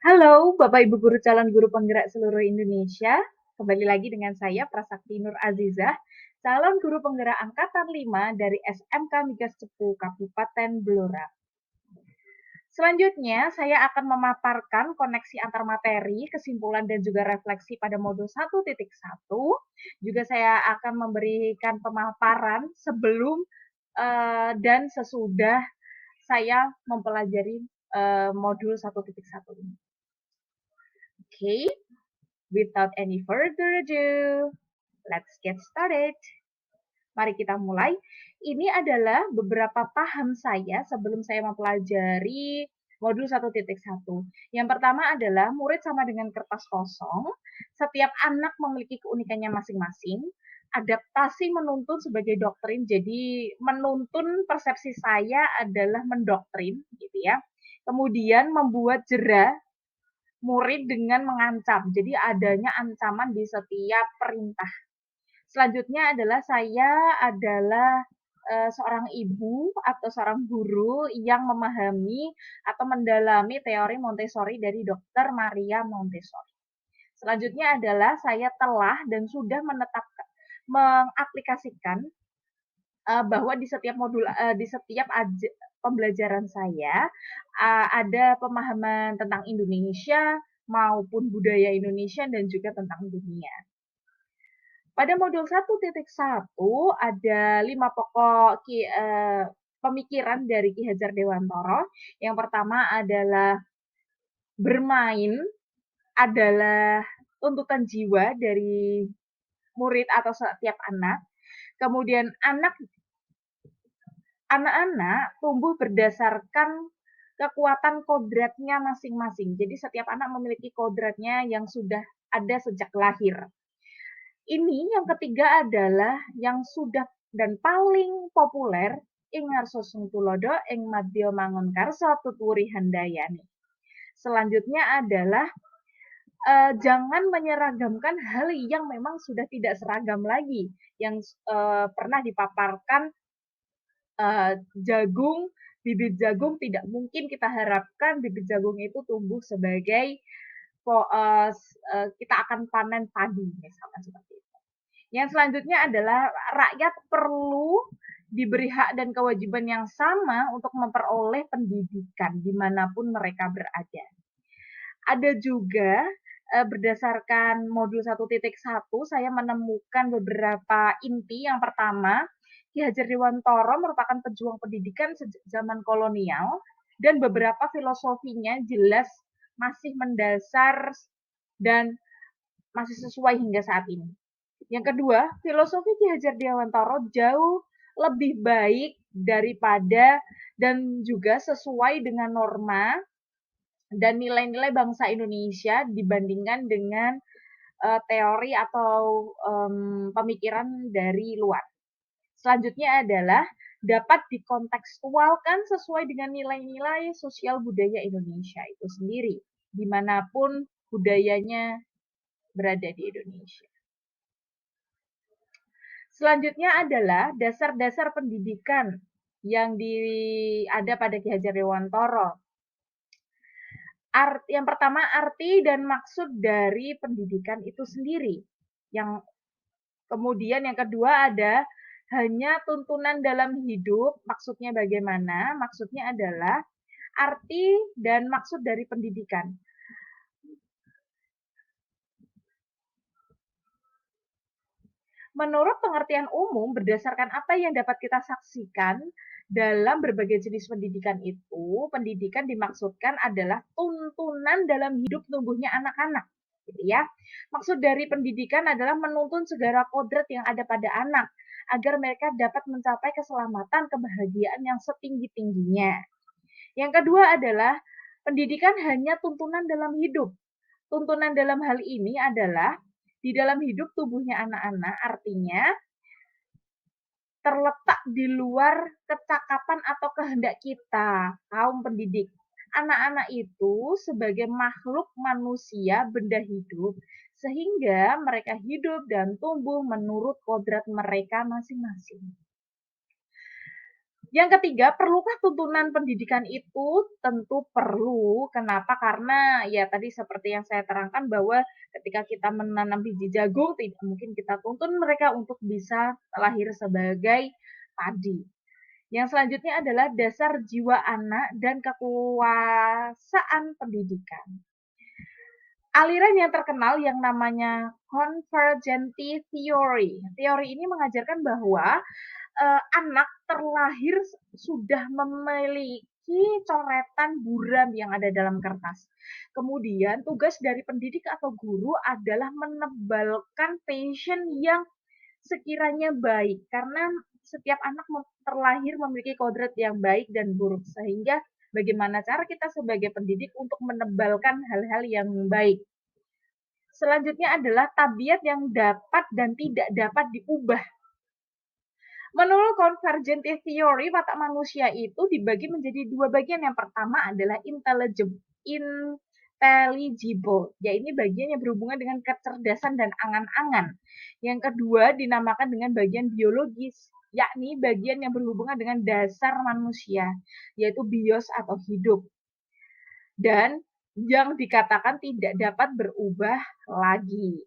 Halo, Bapak Ibu guru calon guru penggerak seluruh Indonesia. Kembali lagi dengan saya Prasakti Nur Azizah, calon guru penggerak angkatan 5 dari SMK Migas Cepu Kabupaten Blora. Selanjutnya, saya akan memaparkan koneksi antar materi, kesimpulan dan juga refleksi pada modul 1.1. Juga saya akan memberikan pemaparan sebelum dan sesudah saya mempelajari modul 1.1 ini. Oke, without any further ado, let's get started. Mari kita mulai. Ini adalah beberapa paham saya sebelum saya mempelajari modul 1.1. Yang pertama adalah murid sama dengan kertas kosong. Setiap anak memiliki keunikannya masing-masing. Adaptasi menuntun sebagai doktrin. Jadi menuntun persepsi saya adalah mendoktrin, gitu ya. Kemudian membuat jera murid dengan mengancam. Jadi adanya ancaman di setiap perintah. Selanjutnya adalah saya adalah seorang ibu atau seorang guru yang memahami atau mendalami teori Montessori dari Dr. Maria Montessori. Selanjutnya adalah saya telah dan sudah menetapkan mengaplikasikan bahwa di setiap modul di setiap pembelajaran saya ada pemahaman tentang Indonesia maupun budaya Indonesia dan juga tentang dunia. Pada modul 1.1 ada 5 pokok pemikiran dari Ki Hajar Dewantara. Yang pertama adalah bermain adalah tuntutan jiwa dari murid atau setiap anak. Kemudian anak-anak tumbuh berdasarkan kekuatan kodratnya masing-masing. Jadi setiap anak memiliki kodratnya yang sudah ada sejak lahir. Ini yang ketiga adalah yang sudah dan paling populer ing ngarsa sung tulodo ing madya mangun karsa tuturi handayani. Selanjutnya adalah jangan menyeragamkan hal yang memang sudah tidak seragam lagi, yang pernah dipaparkan jagung, bibit jagung tidak mungkin kita harapkan bibit jagung itu tumbuh sebagai kita akan panen padi, misalkan seperti itu. Yang selanjutnya adalah rakyat perlu diberi hak dan kewajiban yang sama untuk memperoleh pendidikan dimanapun mereka berada. Ada juga berdasarkan modul 1.1 saya menemukan beberapa inti. Yang pertama, Ki Hajar Dewantara merupakan pejuang pendidikan sejak zaman kolonial dan beberapa filosofinya jelas masih mendasar dan masih sesuai hingga saat ini. Yang kedua, filosofi Ki Hajar Dewantara jauh lebih baik daripada dan juga sesuai dengan norma dan nilai-nilai bangsa Indonesia dibandingkan dengan teori atau pemikiran dari luar. Selanjutnya adalah dapat dikontekstualkan sesuai dengan nilai-nilai sosial budaya Indonesia itu sendiri, dimanapun budayanya berada di Indonesia. Selanjutnya adalah dasar-dasar pendidikan yang ada pada Ki Hajar Dewantara. Yang pertama, arti dan maksud dari pendidikan itu sendiri. Yang kemudian yang kedua ada hanya tuntunan dalam hidup. Maksudnya bagaimana? Maksudnya adalah arti dan maksud dari pendidikan. Menurut pengertian umum, berdasarkan apa yang dapat kita saksikan dalam berbagai jenis pendidikan itu, pendidikan dimaksudkan adalah tuntunan dalam hidup tumbuhnya anak-anak. Gitu ya. Maksud dari pendidikan adalah menuntun segala kodrat yang ada pada anak, agar mereka dapat mencapai keselamatan, kebahagiaan yang setinggi-tingginya. Yang kedua adalah pendidikan hanya tuntunan dalam hidup. Tuntunan dalam hal ini adalah di dalam hidup tubuhnya anak-anak, artinya terletak di luar kecakapan atau kehendak kita, kaum pendidik. Anak-anak itu sebagai makhluk manusia, benda hidup, sehingga mereka hidup dan tumbuh menurut kodrat mereka masing-masing. Yang ketiga, perlukah tuntunan pendidikan itu? Tentu perlu. Kenapa? Karena ya tadi seperti yang saya terangkan bahwa ketika kita menanam biji jagung, tidak mungkin kita tuntun mereka untuk bisa lahir sebagai padi. Yang selanjutnya adalah dasar jiwa anak dan kekuasaan pendidikan. Aliran yang terkenal yang namanya convergent theory. Teori ini mengajarkan bahwa anak terlahir sudah memiliki coretan buram yang ada dalam kertas. Kemudian tugas dari pendidik atau guru adalah menebalkan passion yang sekiranya baik karena setiap anak terlahir memiliki kodrat yang baik dan buruk sehingga bagaimana cara kita sebagai pendidik untuk menebalkan hal-hal yang baik. Selanjutnya adalah tabiat yang dapat dan tidak dapat diubah. Menurut convergent theory, watak manusia itu dibagi menjadi dua bagian. Yang pertama adalah intelligible. Ya, ini bagian yang berhubungan dengan kecerdasan dan angan-angan. Yang kedua dinamakan dengan bagian biologis, yakni bagian yang berhubungan dengan dasar manusia, yaitu bios atau hidup. Dan yang dikatakan tidak dapat berubah lagi.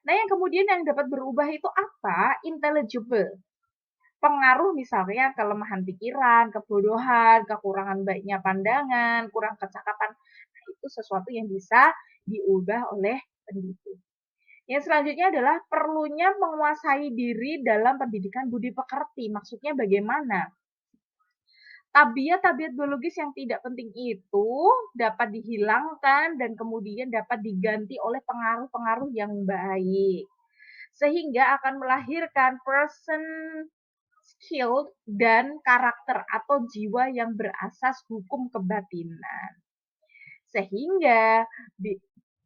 Nah, yang kemudian yang dapat berubah itu apa? Intelligible. Pengaruh misalnya kelemahan pikiran, kebodohan, kekurangan baiknya pandangan, kurang kecakapan. Nah, itu sesuatu yang bisa diubah oleh pendidik. Yang selanjutnya adalah perlunya menguasai diri dalam pendidikan budi pekerti. Maksudnya bagaimana? Tabiat-tabiat biologis yang tidak penting itu dapat dihilangkan dan kemudian dapat diganti oleh pengaruh-pengaruh yang baik. Sehingga akan melahirkan person skill dan karakter atau jiwa yang berasas hukum kebatinan. Sehingga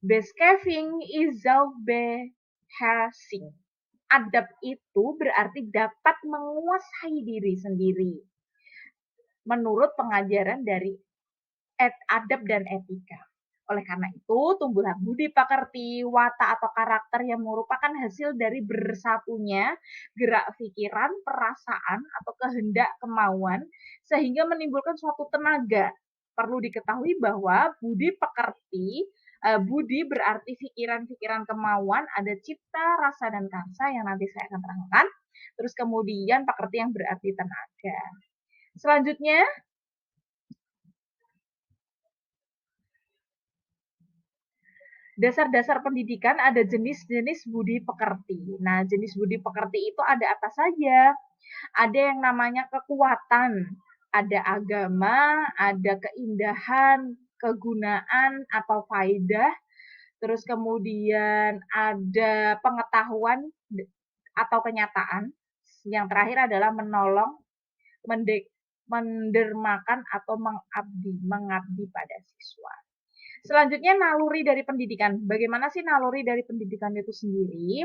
Beskeving Beheersing. Adab itu berarti dapat menguasai diri sendiri. Menurut pengajaran dari adab dan etika. Oleh karena itu, tumbuhlah budi pekerti, watak atau karakter yang merupakan hasil dari bersatunya gerak pikiran, perasaan, atau kehendak kemauan, sehingga menimbulkan suatu tenaga. Perlu diketahui bahwa budi pekerti, budi berarti pikiran-pikiran kemauan, ada cipta, rasa, dan karsa yang nanti saya akan terangkan. Terus kemudian pekerti yang berarti tenaga. Selanjutnya, dasar-dasar pendidikan ada jenis-jenis budi pekerti. Nah, jenis budi pekerti itu ada apa saja? Ada yang namanya kekuatan, ada agama, ada keindahan, kegunaan atau faidah, terus kemudian ada pengetahuan atau kenyataan. Yang terakhir adalah menolong, mendermakan atau mengabdi pada siswa. Selanjutnya naluri dari pendidikan. Bagaimana sih naluri dari pendidikan itu sendiri?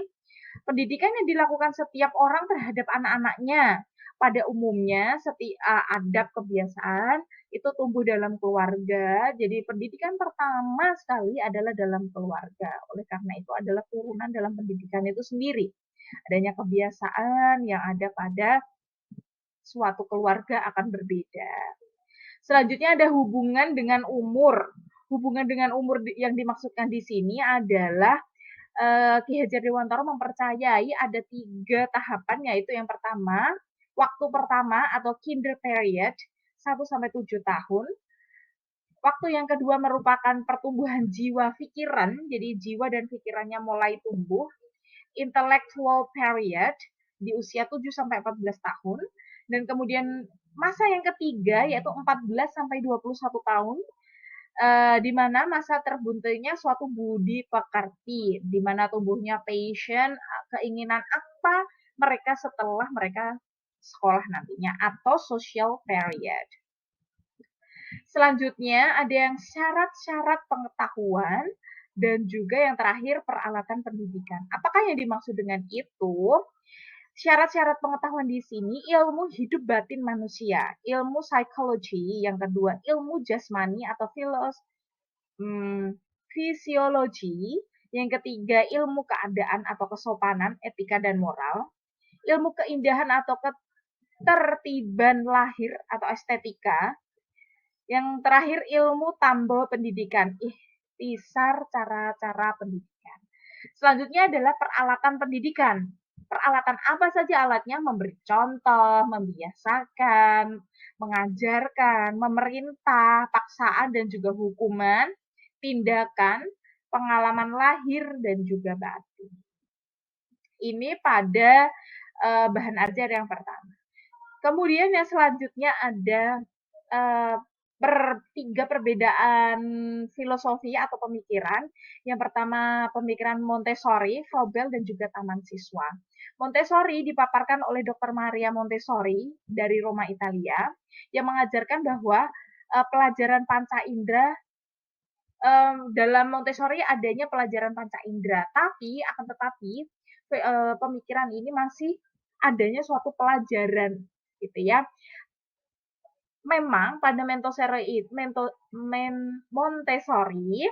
Pendidikan yang dilakukan setiap orang terhadap anak-anaknya. Pada umumnya, setiap adab kebiasaan itu tumbuh dalam keluarga. Jadi pendidikan pertama sekali adalah dalam keluarga. Oleh karena itu adalah turunan dalam pendidikan itu sendiri. Adanya kebiasaan yang ada pada suatu keluarga akan berbeda. Selanjutnya ada hubungan dengan umur. Hubungan dengan umur yang dimaksudkan di sini adalah Ki Hajar Dewantara mempercayai ada 3 tahapan, yaitu yang pertama, waktu pertama atau kinder period 1-7 tahun. Waktu yang kedua merupakan pertumbuhan jiwa pikiran, jadi jiwa dan pikirannya mulai tumbuh. Intellectual period di usia 7-14 tahun. Dan kemudian masa yang ketiga yaitu 14-21 tahun, di mana masa terbuntunya suatu budi pekerti, di mana tumbuhnya passion, keinginan apa mereka setelah mereka sekolah nantinya, atau social period. Selanjutnya ada yang syarat-syarat pengetahuan dan juga yang terakhir peralatan pendidikan. Apakah yang dimaksud dengan itu? Syarat-syarat pengetahuan di sini ilmu hidup batin manusia, ilmu psikologi, yang kedua ilmu jasmani atau fisiologi, yang ketiga ilmu keadaan atau kesopanan, etika dan moral, ilmu keindahan atau ketertiban lahir atau estetika, yang terakhir ilmu tambah pendidikan, ikhtisar cara-cara pendidikan. Selanjutnya adalah peralatan pendidikan. Peralatan apa saja alatnya? Memberi contoh, membiasakan, mengajarkan, memerintah, paksaan dan juga hukuman, tindakan, pengalaman lahir dan juga batin. Ini pada bahan ajar yang pertama. Kemudian yang selanjutnya ada uh, tiga perbedaan filosofi atau pemikiran. Yang pertama pemikiran Montessori, Froebel, dan juga Taman Siswa. Montessori dipaparkan oleh Dr. Maria Montessori dari Roma, Italia, yang mengajarkan bahwa pelajaran panca indera dalam Montessori adanya pelajaran panca indera, tapi akan tetapi pemikiran ini masih adanya suatu pelajaran gitu ya. Memang pada Montessori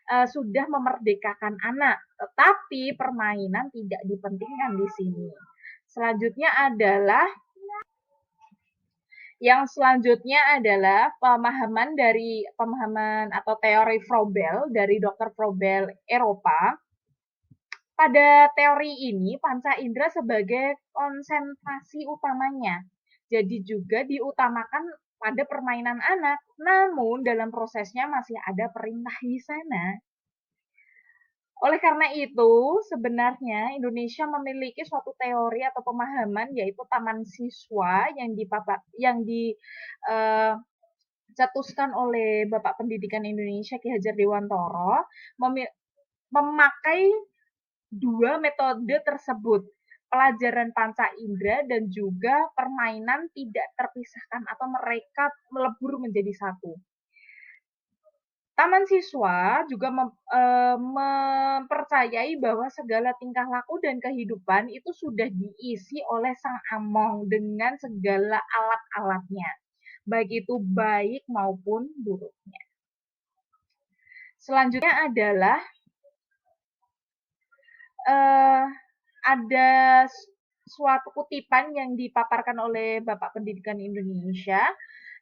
sudah memerdekakan anak, tetapi permainan tidak dipentingkan di sini. Selanjutnya adalah pemahaman atau teori Froebel dari Dr. Froebel Eropa. Pada teori ini, panca indera sebagai konsentrasi utamanya. Jadi juga diutamakan pada permainan anak, namun dalam prosesnya masih ada perintah di sana. Oleh karena itu, sebenarnya Indonesia memiliki suatu teori atau pemahaman yaitu Taman Siswa yang dicetuskan oleh Bapak Pendidikan Indonesia Ki Hajar Dewantara, memakai dua metode tersebut, pelajaran panca indera dan juga permainan tidak terpisahkan atau mereka melebur menjadi satu. Taman Siswa juga mempercayai bahwa segala tingkah laku dan kehidupan itu sudah diisi oleh Sang Among dengan segala alat-alatnya, baik itu baik maupun buruknya. Selanjutnya adalah ada suatu kutipan yang dipaparkan oleh Bapak Pendidikan Indonesia.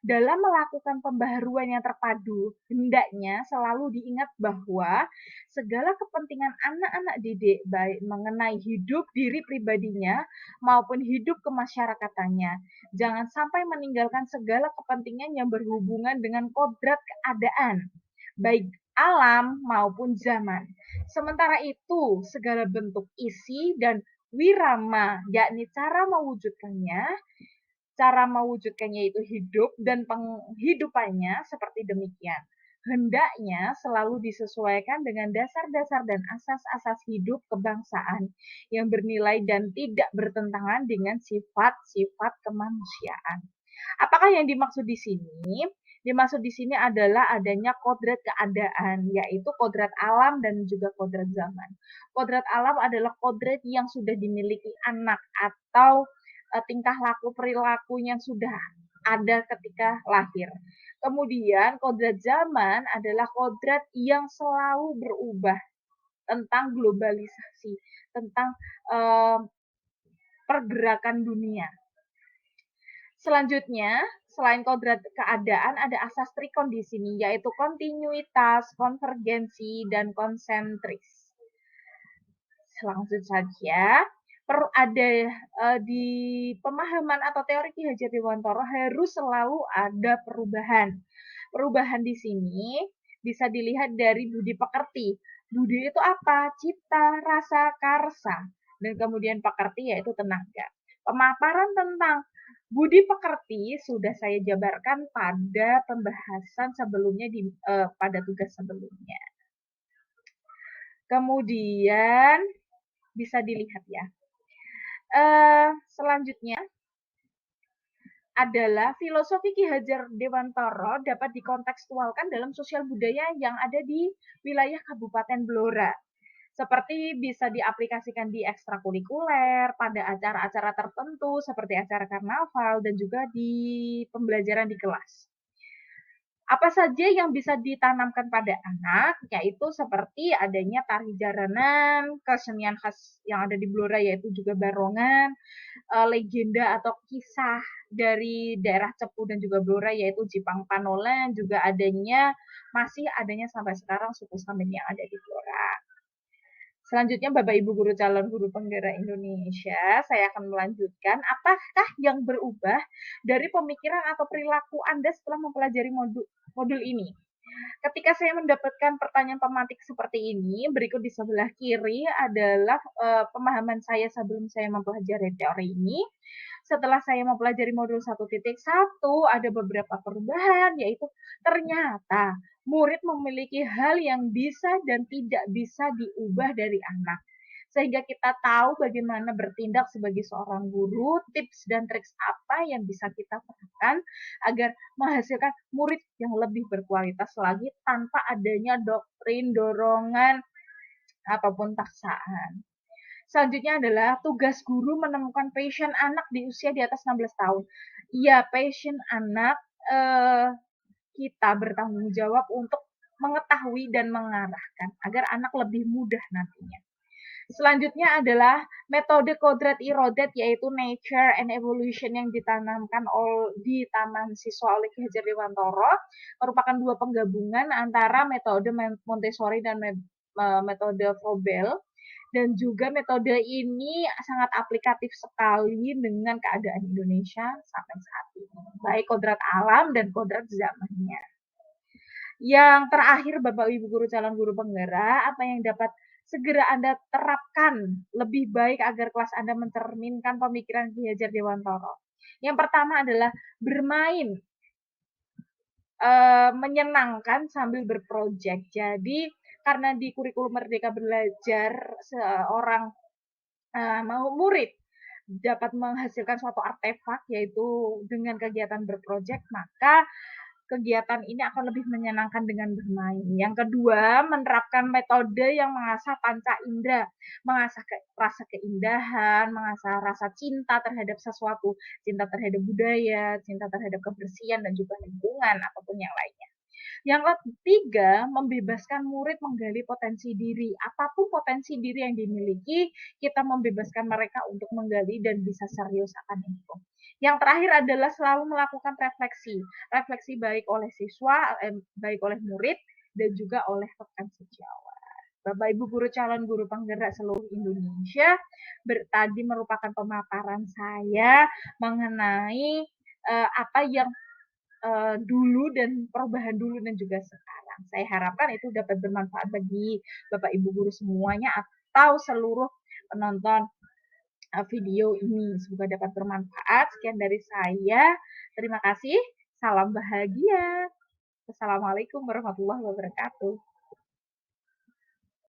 Dalam melakukan pembaharuan yang terpadu, hendaknya selalu diingat bahwa segala kepentingan anak-anak didik, baik mengenai hidup diri pribadinya maupun hidup kemasyarakatannya, jangan sampai meninggalkan segala kepentingan yang berhubungan dengan kodrat keadaan, baik alam maupun zaman. Sementara itu, segala bentuk isi dan wirama, yakni cara mewujudkannya itu hidup dan penghidupannya seperti demikian. Hendaknya selalu disesuaikan dengan dasar-dasar dan asas-asas hidup kebangsaan yang bernilai dan tidak bertentangan dengan sifat-sifat kemanusiaan. Apakah yang dimaksud di sini? Dimaksud di sini adalah adanya kodrat keadaan, yaitu kodrat alam dan juga kodrat zaman. Kodrat alam adalah kodrat yang sudah dimiliki anak atau tingkah laku perilaku yang sudah ada ketika lahir. Kemudian kodrat zaman adalah kodrat yang selalu berubah tentang globalisasi, tentang pergerakan dunia. Selanjutnya, selain kodrat keadaan, ada asas trikon di sini, yaitu kontinuitas, konvergensi, dan konsentris. Langsung saja, ada di pemahaman atau teori Ki Hajar Dewantara harus selalu ada perubahan. Perubahan di sini bisa dilihat dari budi pekerti. Budi itu apa? Cipta, rasa, karsa. Dan kemudian pekerti yaitu tenaga. Pemaparan tentang budi pekerti sudah saya jabarkan pada pembahasan sebelumnya pada tugas sebelumnya. Kemudian bisa dilihat ya. Selanjutnya adalah filosofi Ki Hajar Dewantara dapat dikontekstualkan dalam sosial budaya yang ada di wilayah Kabupaten Blora. Seperti bisa diaplikasikan di ekstrakurikuler, pada acara-acara tertentu seperti acara karnaval dan juga di pembelajaran di kelas. Apa saja yang bisa ditanamkan pada anak, yaitu seperti adanya tari jaranan, kesenian khas yang ada di Blora yaitu juga barongan, legenda atau kisah dari daerah Cepu dan juga Blora yaitu Jipang Panolen, juga masih adanya sampai sekarang suku Samin yang ada di Blora. Selanjutnya Bapak Ibu guru calon guru penggerak Indonesia, saya akan melanjutkan apakah yang berubah dari pemikiran atau perilaku Anda setelah mempelajari modul ini. Ketika saya mendapatkan pertanyaan pematik seperti ini, berikut di sebelah kiri adalah pemahaman saya sebelum saya mempelajari teori ini. Setelah saya mempelajari modul 1.1, ada beberapa perubahan, yaitu ternyata murid memiliki hal yang bisa dan tidak bisa diubah dari anak. Sehingga kita tahu bagaimana bertindak sebagai seorang guru, tips dan trik apa yang bisa kita lakukan agar menghasilkan murid yang lebih berkualitas lagi tanpa adanya doktrin, dorongan, ataupun paksaan. Selanjutnya adalah tugas guru menemukan passion anak di usia di atas 16 tahun. Iya, passion anak kita bertanggung jawab untuk mengetahui dan mengarahkan agar anak lebih mudah nantinya. Selanjutnya adalah metode Kodrat Irodet yaitu Nature and Evolution yang ditanamkan di Taman Siswa oleh Ki Hajar Dewantara merupakan dua penggabungan antara metode Montessori dan metode Froebel, dan juga metode ini sangat aplikatif sekali dengan keadaan Indonesia sampai saat ini, baik kodrat alam dan kodrat zamannya. Yang terakhir, Bapak Ibu guru calon guru penggerak, apa yang dapat segera Anda terapkan lebih baik agar kelas Anda mencerminkan pemikiran Ki Hajar Dewantara? Yang pertama adalah bermain menyenangkan sambil berproject. Jadi karena di kurikulum Merdeka Belajar seorang murid dapat menghasilkan suatu artefak yaitu dengan kegiatan berproject, maka kegiatan ini akan lebih menyenangkan dengan bermain. Yang kedua, menerapkan metode yang mengasah panca indera, mengasah rasa keindahan, mengasah rasa cinta terhadap sesuatu, cinta terhadap budaya, cinta terhadap kebersihan dan juga lingkungan ataupun yang lainnya. Yang ketiga, membebaskan murid menggali potensi diri. Apapun potensi diri yang dimiliki, kita membebaskan mereka untuk menggali dan bisa serius akan itu. Yang terakhir adalah selalu melakukan refleksi. Refleksi baik oleh siswa, baik oleh murid, dan juga oleh rekan sejawat. Bapak Ibu guru calon guru penggerak seluruh Indonesia, tadi merupakan pemaparan saya mengenai apa yang dulu dan perubahan dulu dan juga sekarang. Saya harapkan itu dapat bermanfaat bagi Bapak Ibu guru semuanya atau seluruh penonton video ini. Semoga dapat bermanfaat. Sekian dari saya. Terima kasih. Salam bahagia. Assalamualaikum warahmatullahi wabarakatuh.